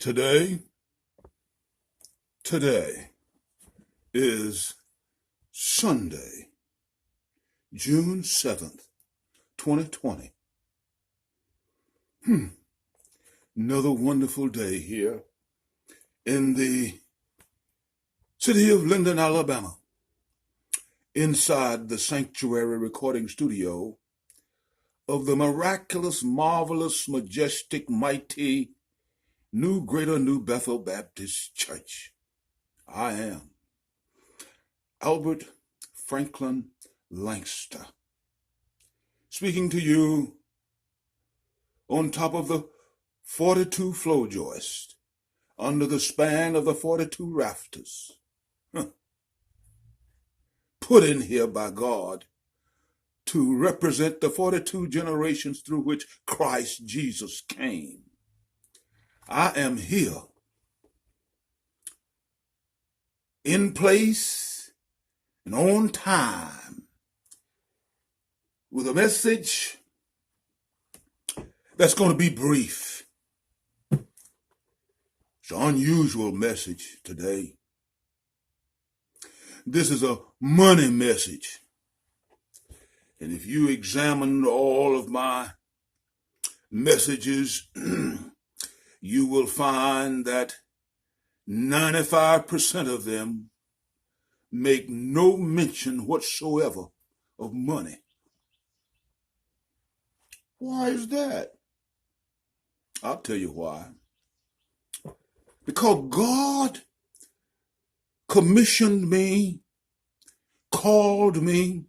Today is Sunday, June 7th, 2020. Another wonderful day here in the city of Linden, Alabama, inside the sanctuary recording studio of the miraculous, marvelous, majestic, mighty, Greater New Bethel Baptist Church. I am Albert Franklin Langster, speaking to you on top of the 42 floor joist, under the span of the 42 rafters, put in here by God to represent the 42 generations through which Christ Jesus came. I am here in place and on time with a message that's going to be brief. It's an unusual message today. This is a money message. And if you examine all of my messages, you will find that 95% of them make no mention whatsoever of money. Why is that? I'll tell you why. Because God commissioned me, called me,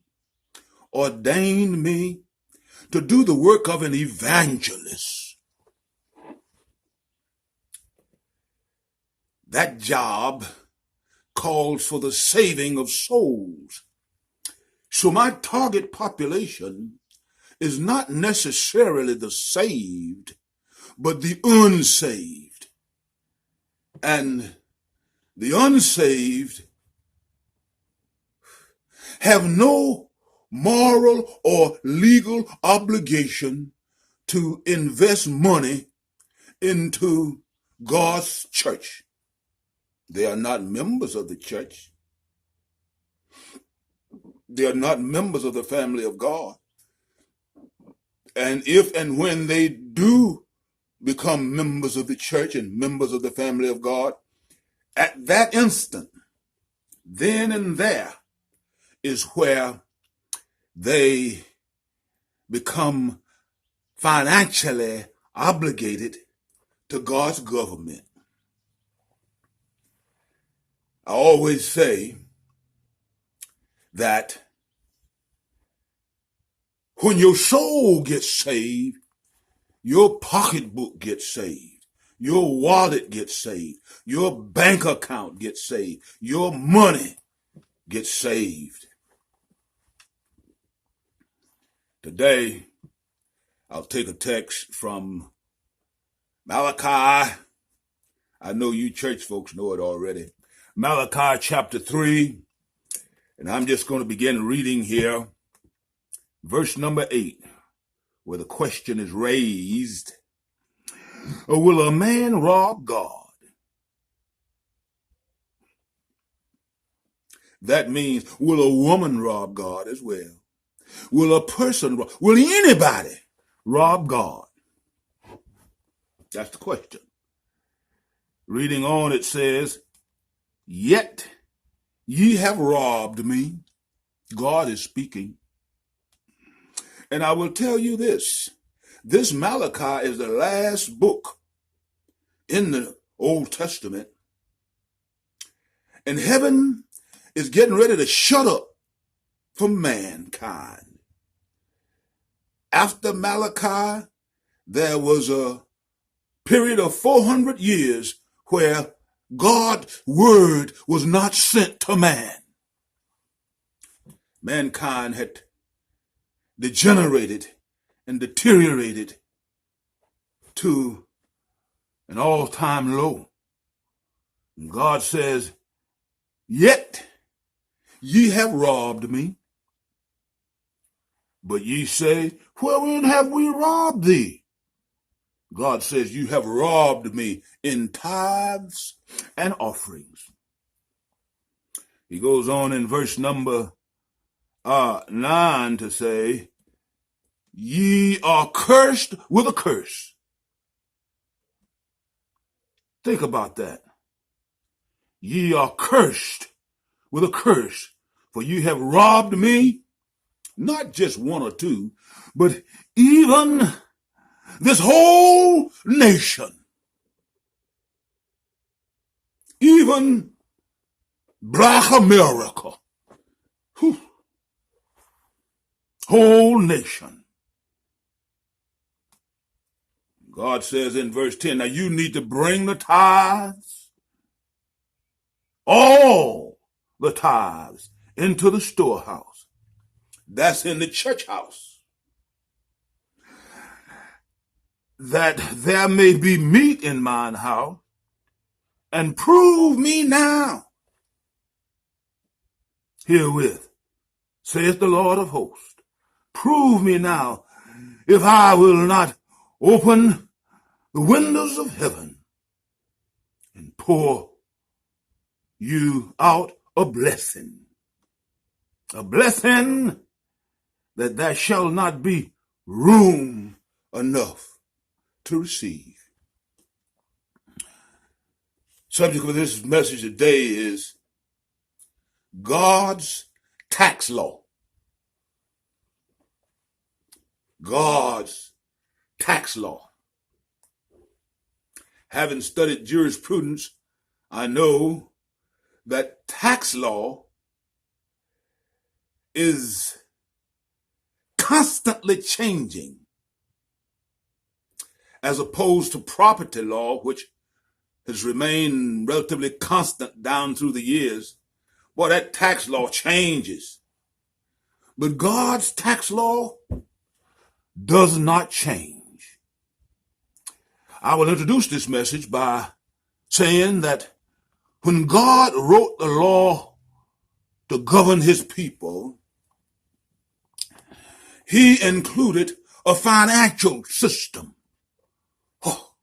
ordained me to do the work of an evangelist. That job calls for the saving of souls. So my target population is not necessarily the saved, but the unsaved. And the unsaved have no moral or legal obligation to invest money into God's church. They are not members of the church. They are not members of the family of God. And if and when they do become members of the church and members of the family of God, at that instant, then and there is where they become financially obligated to God's government. I always say that when your soul gets saved, your pocketbook gets saved, your wallet gets saved, your bank account gets saved, your money gets saved. Today, I'll take a text from Malachi. I know you church folks know it already. Malachi chapter 3, and I'm just going to begin reading here, verse number 8, where the question is raised, will a man rob God? That means, will a woman rob God as well? Will a person rob? Will anybody rob God? That's the question. Reading on, it says, yet ye have robbed me. God is speaking. And I will tell you this Malachi is the last book in the Old Testament. And heaven is getting ready to shut up for mankind. After Malachi, there was a period of 400 years where God's word was not sent to man. Mankind had degenerated and deteriorated to an all-time low. And God says, yet ye have robbed me. But ye say, wherein have we robbed thee? God says, you have robbed me in tithes and offerings. He goes on in verse number 9 to say, ye are cursed with a curse. Think about that. Ye are cursed with a curse, for you have robbed me, not just one or two, but even this whole nation, even Black America, whew, whole nation. God says in verse 10, now you need to bring the tithes, all the tithes, into the storehouse. That's in the church house, that there may be meat in mine house, and prove me now herewith, saith the Lord of hosts. Prove me now, if I will not open the windows of heaven and pour you out a blessing that there shall not be room enough to receive. Subject of this message today is God's tax law. God's tax law. Having studied jurisprudence, I know that tax law is constantly changing, as opposed to property law, which has remained relatively constant down through the years. Well, that tax law changes. But God's tax law does not change. I will introduce this message by saying that when God wrote the law to govern his people, he included a financial system. Oh,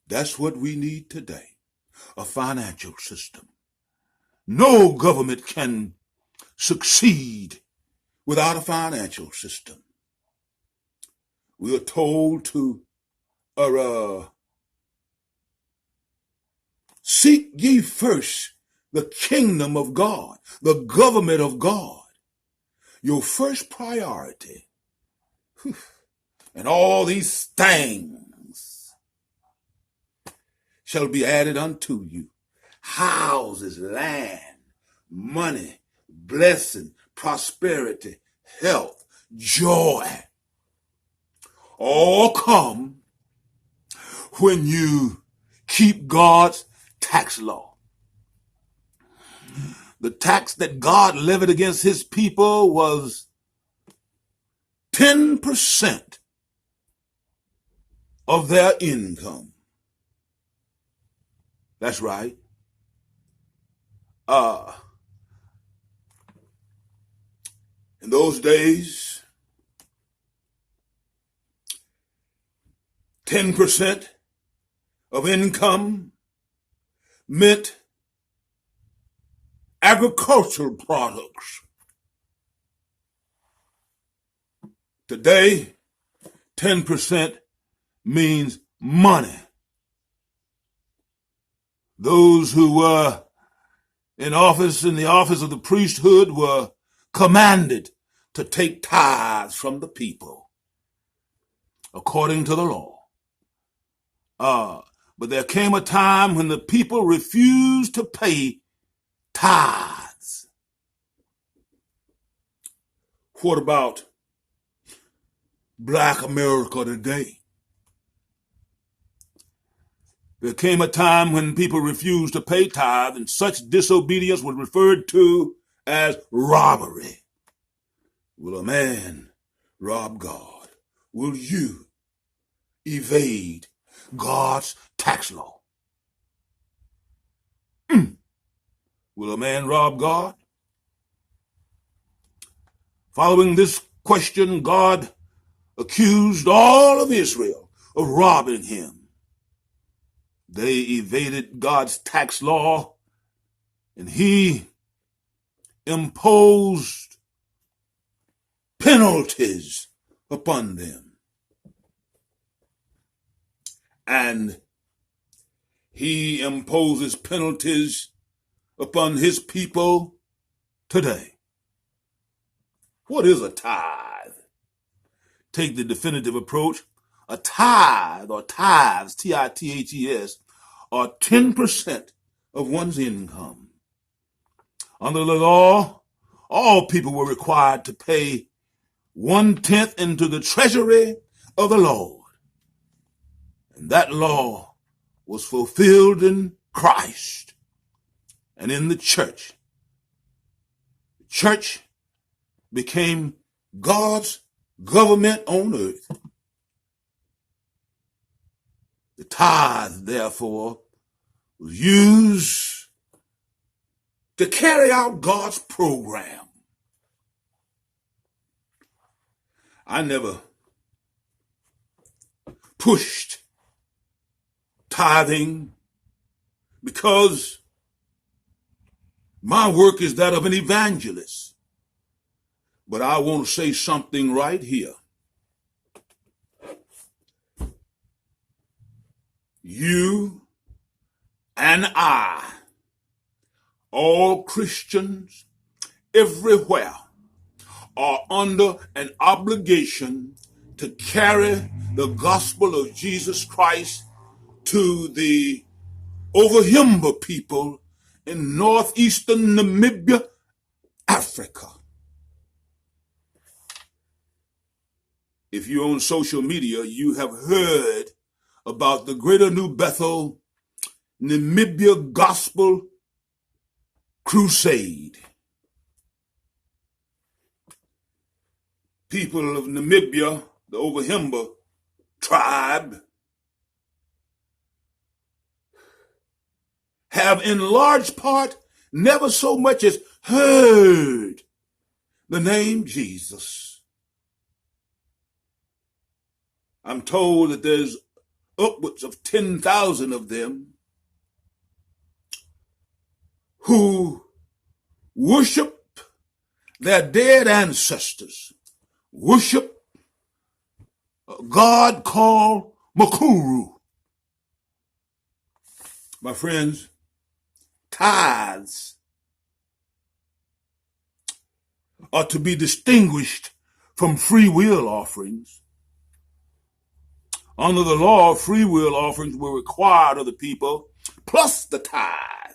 that's what we need today, a financial system. No government can succeed without a financial system. We are told to seek ye first the kingdom of God, the government of God, your first priority. And all these things shall be added unto you. Houses, land, money, blessing, prosperity, health, joy, all come when you keep God's tax law. The tax that God levied against his people was 10% of their income. That's right. In those days, 10% of income meant agricultural products. Today, 10% means money. Those who were in the office of the priesthood, were commanded to take tithes from the people according to the law. But there came a time when the people refused to pay tithes. What about Black America today? There came a time when people refused to pay tithe, and such disobedience was referred to as robbery. Will a man rob God? Will you evade God's tax law? Will a man rob God? Following this question, God accused all of Israel of robbing him. They evaded God's tax law, and he imposed penalties upon them. And he imposes penalties upon his people today. What is a tithe? Take the definitive approach. A tithe or tithes, Tithes, are 10% of one's income. Under the law, all people were required to pay 1/10 into the treasury of the Lord. And that law was fulfilled in Christ and in the church. The church became God's government on earth. The tithe, therefore, was used to carry out God's program. I never pushed tithing because my work is that of an evangelist. But I want to say something right here. You and I, all Christians everywhere, are under an obligation to carry the gospel of Jesus Christ to the Overhimba people in northeastern Namibia, Africa. If you're on social media, you have heard about the Greater New Bethel Namibia Gospel Crusade. People of Namibia, the Overhimba tribe, have in large part never so much as heard the name Jesus. I'm told that there's upwards of 10,000 of them who worship their dead ancestors, worship a God called Makuru. My friends, tithes are to be distinguished from free will offerings. Under the law, free will offerings were required of the people, plus the tithe.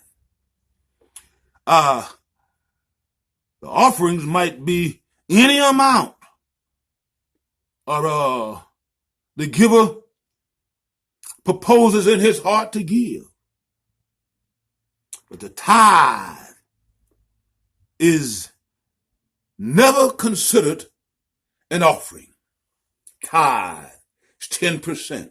The offerings might be any amount, or the giver proposes in his heart to give. But the tithe is never considered an offering. Tithe is 10%.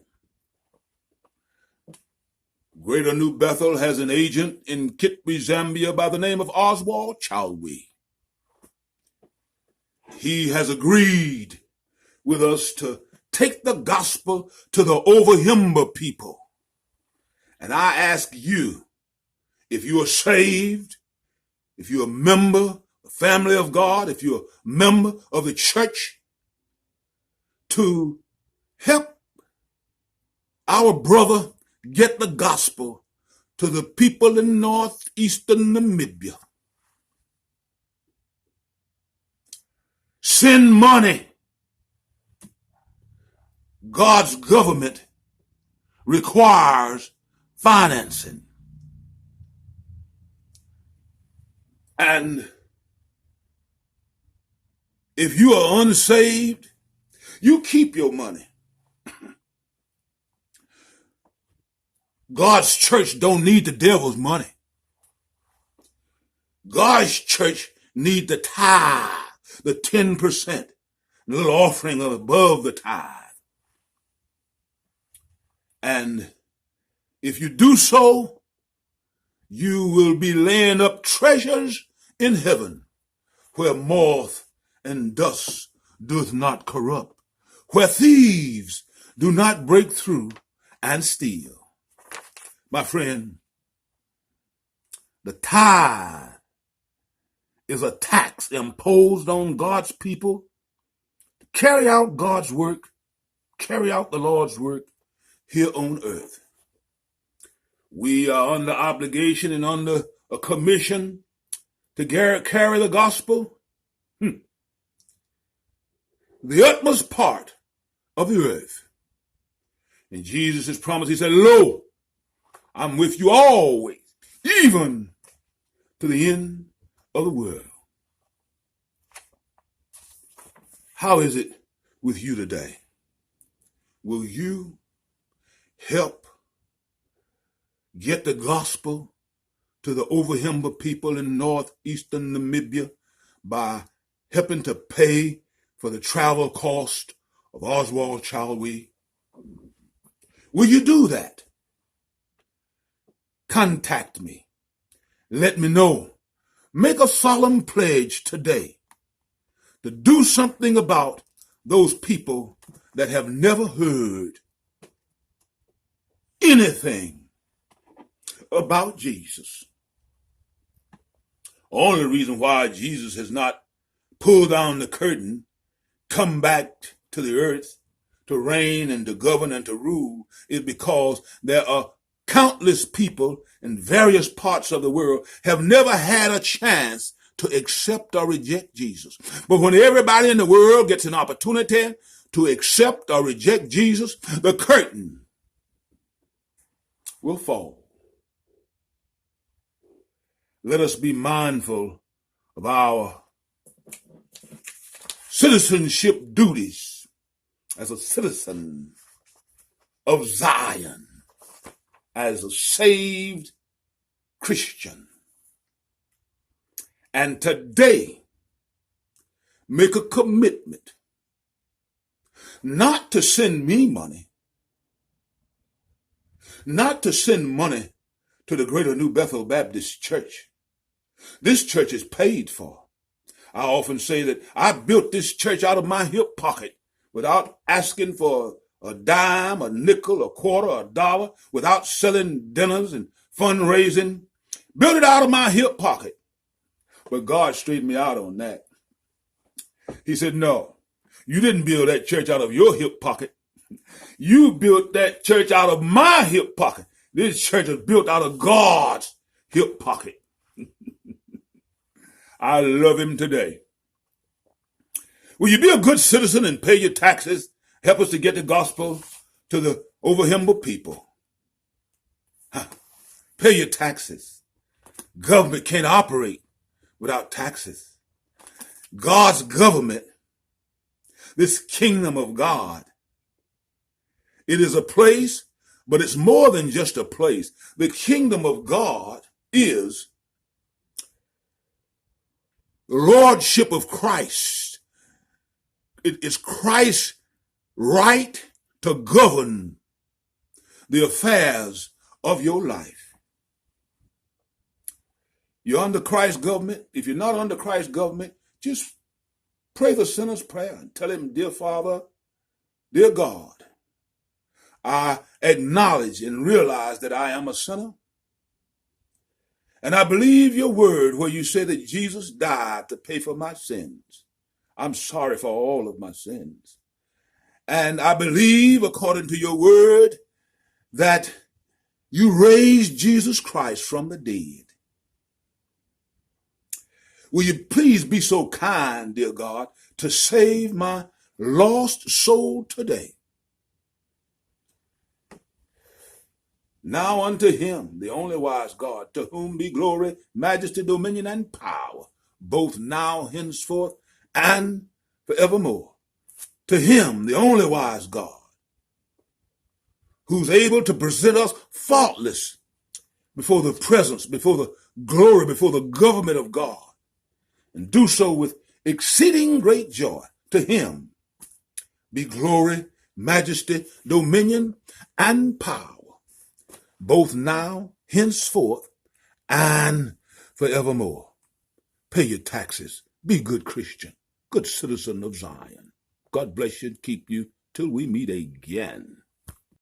Greater New Bethel has an agent in Kitwe, Zambia by the name of Oswald Chowdhury. He has agreed with us to take the gospel to the Overhimba people. And I ask you, if you are saved, if you're a member, a family of God, if you're a member of the church, to help our brother get the gospel to the people in northeastern Namibia. Send money. God's government requires financing. And if you are unsaved, you keep your money. God's church don't need the devil's money. God's church need the tithe, the 10%, a little offering above the tithe. And if you do so, you will be laying up treasures in heaven, where moth and dust doth not corrupt, where thieves do not break through and steal. My friend, the tithe is a tax imposed on God's people to carry out God's work, carry out the Lord's work here on earth. We are under obligation and under a commission to carry the gospel, the utmost part of the earth. And Jesus has promised, he said, lo, I'm with you always, even to the end of the world. How is it with you today? Will you help get the gospel to the Overhemba people in northeastern Namibia by helping to pay for the travel cost of Oswald Chilwell? Will you do that? Contact me. Let me know. Make a solemn pledge today to do something about those people that have never heard anything about Jesus. Only reason why Jesus has not pulled down the curtain, come back to the earth to reign and to govern and to rule is because there are countless people in various parts of the world have never had a chance to accept or reject Jesus. But when everybody in the world gets an opportunity to accept or reject Jesus, the curtain will fall. Let us be mindful of our citizenship duties as a citizen of Zion, as a saved Christian. And today, make a commitment not to send me money, not to send money to the Greater New Bethel Baptist Church. This church is paid for. I often say that I built this church out of my hip pocket without asking for a dime, a nickel, a quarter, a dollar, without selling dinners and fundraising. Built it out of my hip pocket. But God straightened me out on that. He said, no, you didn't build that church out of your hip pocket. You built that church out of my hip pocket. This church is built out of God's hip pocket. I love him today. Will you be a good citizen and pay your taxes? Help us to get the gospel to the Overhemba people. Pay your taxes. Government can't operate without taxes. God's government, this kingdom of God, it is a place, but it's more than just a place. The kingdom of God is the lordship of Christ. It is Christ's right to govern the affairs of your life. You're under Christ's government. If you're not under Christ's government, just pray the sinner's prayer and tell him, dear Father, dear God, I acknowledge and realize that I am a sinner. And I believe your word where you say that Jesus died to pay for my sins. I'm sorry for all of my sins. And I believe, according to your word, that you raised Jesus Christ from the dead. Will you please be so kind, dear God, to save my lost soul today? Now unto him, the only wise God, to whom be glory, majesty, dominion, and power, both now, henceforth, and forevermore. To him, the only wise God, who's able to present us faultless before the presence, before the glory, before the government of God, and do so with exceeding great joy. To him be glory, majesty, dominion, and power, both now, henceforth, and forevermore. Pay your taxes. Be good Christian, good citizen of Zion. God bless you and keep you. Till we meet again.